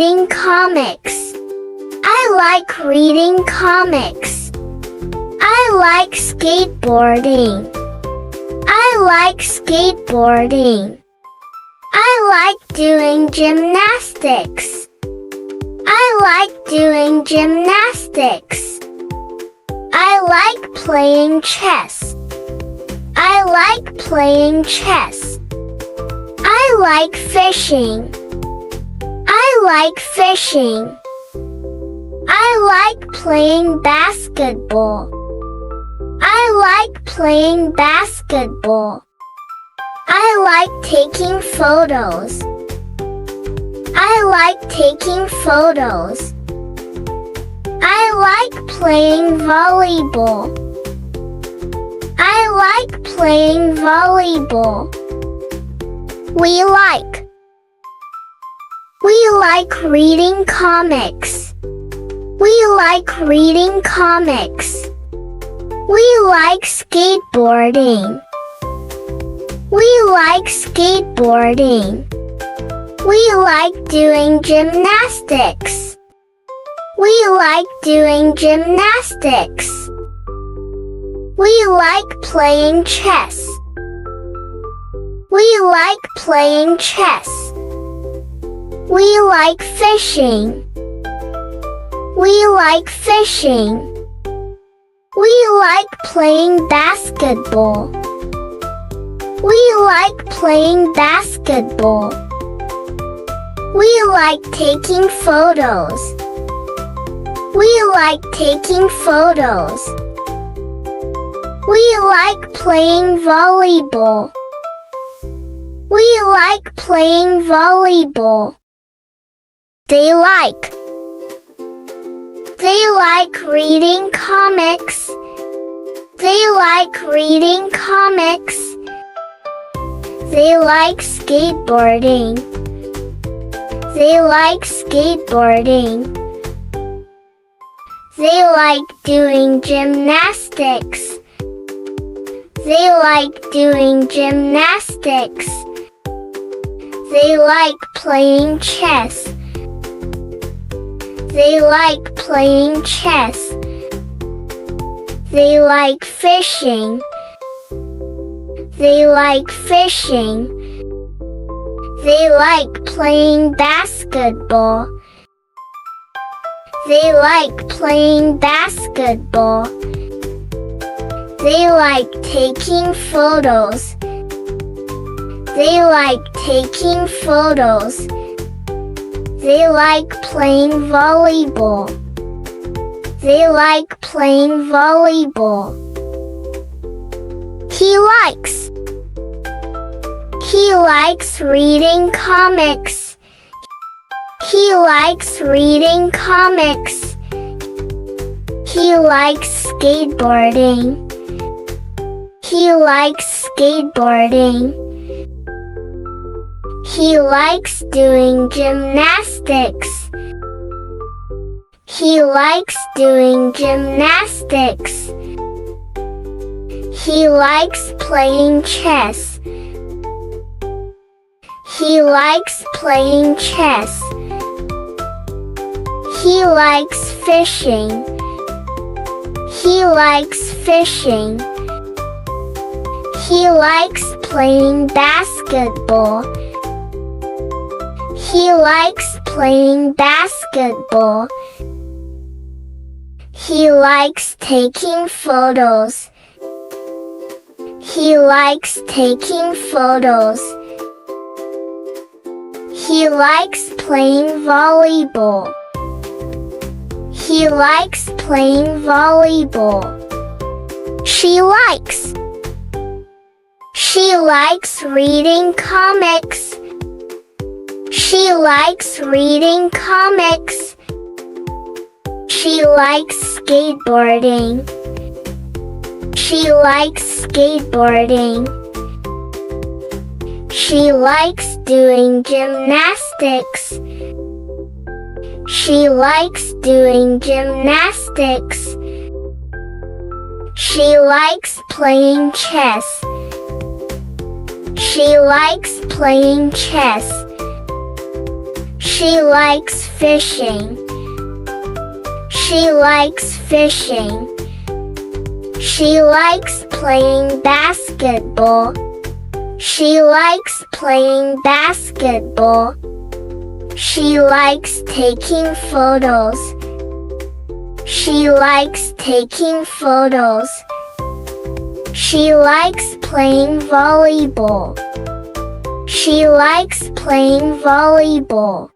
reading comics. I like reading comics. I like skateboarding. I like skateboarding. I like doing gymnastics. I like doing gymnastics. I like playing chess. I like playing chess. I like fishing. I like fishing. I like playing basketball. I like playing basketball. I like taking photos. I like taking photos. I like playing volleyball. I like playing volleyball. We like reading comics. We like reading comics. We like skateboarding. We like skateboarding. We like doing gymnastics. We like doing gymnastics. We like playing chess. We like playing chess. We like fishing. We like fishing. We like playing basketball. We like playing basketball. We like taking photos. We like taking photos. We like playing volleyball. We like playing volleyball. They like reading comics. They like reading comics. They like skateboarding. They like skateboarding. They like doing gymnastics. They like doing gymnastics. They like playing chess. They like playing chess. They like fishing. They like fishing. They like playing basketball. They like playing basketball. They like taking photos. They like taking photos. They like playing volleyball. They like playing volleyball. He likes reading comics. He likes reading comics. He likes skateboarding. He likes skateboarding. He likes doing gymnastics. He likes doing gymnastics. He likes playing chess. He likes playing chess. He likes fishing. He likes fishing. He likes playing basketball. He likes playing basketball. He likes taking photos. He likes taking photos. He likes playing volleyball. He likes playing volleyball. She likes reading comics. She likes reading comics. She likes skateboarding. She likes skateboarding. She likes doing gymnastics. She likes doing gymnastics. She likes playing chess. She likes playing chess. She likes fishing. She likes fishing. She likes playing basketball. She likes playing basketball. She likes taking photos. She likes taking photos. She likes playing volleyball. She likes playing volleyball.